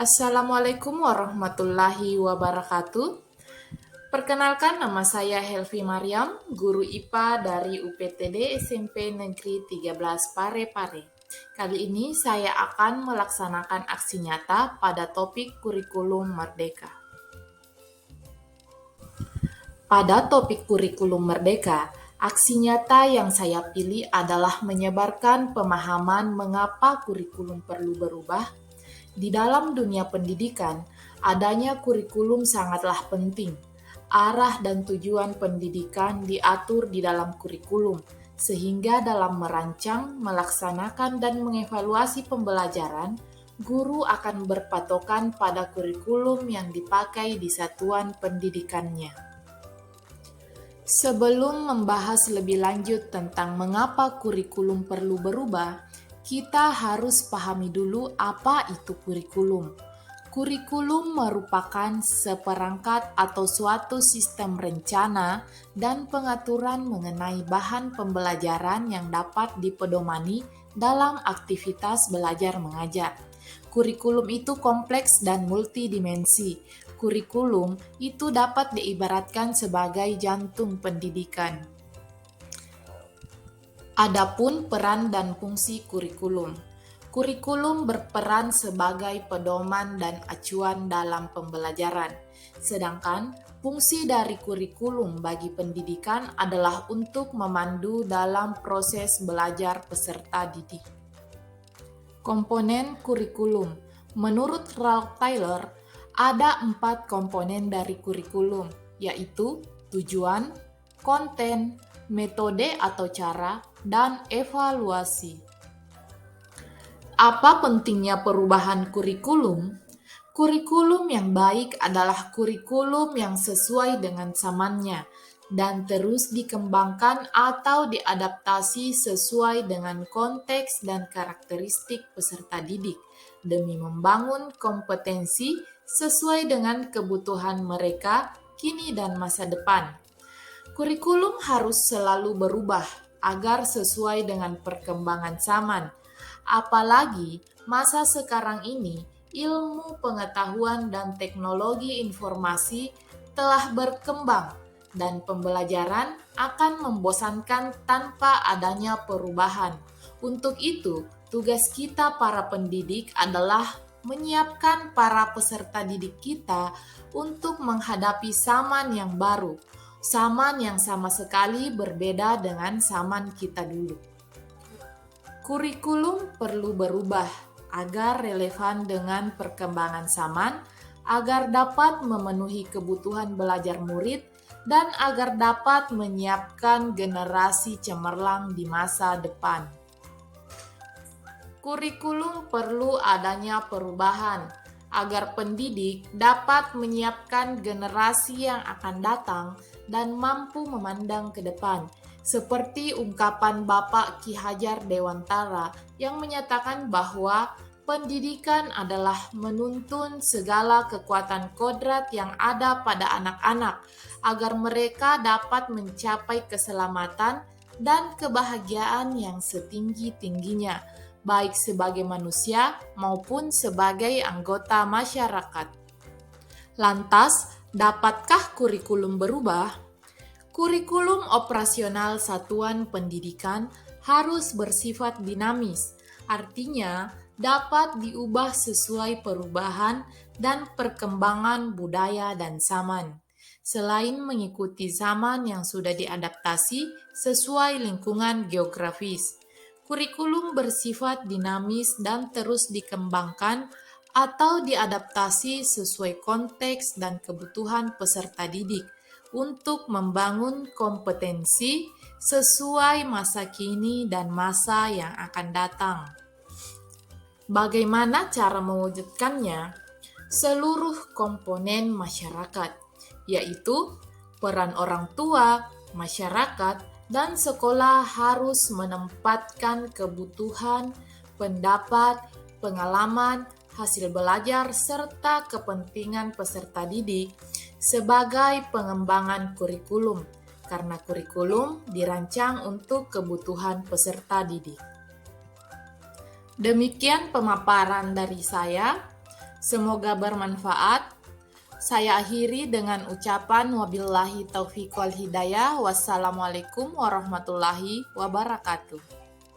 Assalamualaikum warahmatullahi wabarakatuh. Perkenalkan, nama saya Helvi Mariam, guru IPA dari UPTD SMP Negeri 13 Parepare. Kali ini saya akan melaksanakan aksi nyata pada topik kurikulum merdeka. Pada topik kurikulum merdeka, aksi nyata yang saya pilih adalah menyebarkan pemahaman mengapa kurikulum perlu berubah. Di dalam dunia pendidikan, adanya kurikulum sangatlah penting. Arah dan tujuan pendidikan diatur di dalam kurikulum, sehingga dalam merancang, melaksanakan, dan mengevaluasi pembelajaran, guru akan berpatokan pada kurikulum yang dipakai di satuan pendidikannya. Sebelum membahas lebih lanjut tentang mengapa kurikulum perlu berubah, kita harus pahami dulu apa itu kurikulum. Kurikulum merupakan seperangkat atau suatu sistem rencana dan pengaturan mengenai bahan pembelajaran yang dapat dipedomani dalam aktivitas belajar mengajar. Kurikulum itu kompleks dan multidimensi. Kurikulum itu dapat diibaratkan sebagai jantung pendidikan. Adapun peran dan fungsi kurikulum. Kurikulum berperan sebagai pedoman dan acuan dalam pembelajaran. Sedangkan fungsi dari kurikulum bagi pendidikan adalah untuk memandu dalam proses belajar peserta didik. Komponen kurikulum. Menurut Ralph Taylor, ada 4 komponen dari kurikulum, yaitu tujuan, konten, metode atau cara, dan evaluasi. Apa pentingnya perubahan kurikulum? Kurikulum yang baik adalah kurikulum yang sesuai dengan zamannya dan terus dikembangkan atau diadaptasi sesuai dengan konteks dan karakteristik peserta didik demi membangun kompetensi sesuai dengan kebutuhan mereka kini dan masa depan. Kurikulum harus selalu berubah agar sesuai dengan perkembangan zaman. Apalagi masa sekarang ini, ilmu pengetahuan dan teknologi informasi telah berkembang dan pembelajaran akan membosankan tanpa adanya perubahan. Untuk itu, tugas kita para pendidik adalah menyiapkan para peserta didik kita untuk menghadapi zaman yang baru, zaman yang sama sekali berbeda dengan zaman kita dulu. Kurikulum perlu berubah agar relevan dengan perkembangan zaman, agar dapat memenuhi kebutuhan belajar murid, dan agar dapat menyiapkan generasi cemerlang di masa depan. Kurikulum perlu adanya perubahan agar pendidik dapat menyiapkan generasi yang akan datang dan mampu memandang ke depan. Seperti ungkapan Bapak Ki Hajar Dewantara yang menyatakan bahwa pendidikan adalah menuntun segala kekuatan kodrat yang ada pada anak-anak agar mereka dapat mencapai keselamatan dan kebahagiaan yang setinggi-tingginya, baik sebagai manusia maupun sebagai anggota masyarakat. Lantas, dapatkah kurikulum berubah? Kurikulum operasional satuan pendidikan harus bersifat dinamis, artinya dapat diubah sesuai perubahan dan perkembangan budaya dan zaman. Selain mengikuti zaman yang sudah diadaptasi sesuai lingkungan geografis, kurikulum bersifat dinamis dan terus dikembangkan atau diadaptasi sesuai konteks dan kebutuhan peserta didik untuk membangun kompetensi sesuai masa kini dan masa yang akan datang. Bagaimana cara mewujudkannya? Seluruh komponen masyarakat, yaitu peran orang tua, masyarakat, dan sekolah harus menempatkan kebutuhan, pendapat, pengalaman, hasil belajar, serta kepentingan peserta didik sebagai pengembangan kurikulum, karena kurikulum dirancang untuk kebutuhan peserta didik. Demikian pemaparan dari saya. Semoga bermanfaat. Saya akhiri dengan ucapan wabillahi taufiq wal hidayah. Wassalamualaikum warahmatullahi wabarakatuh.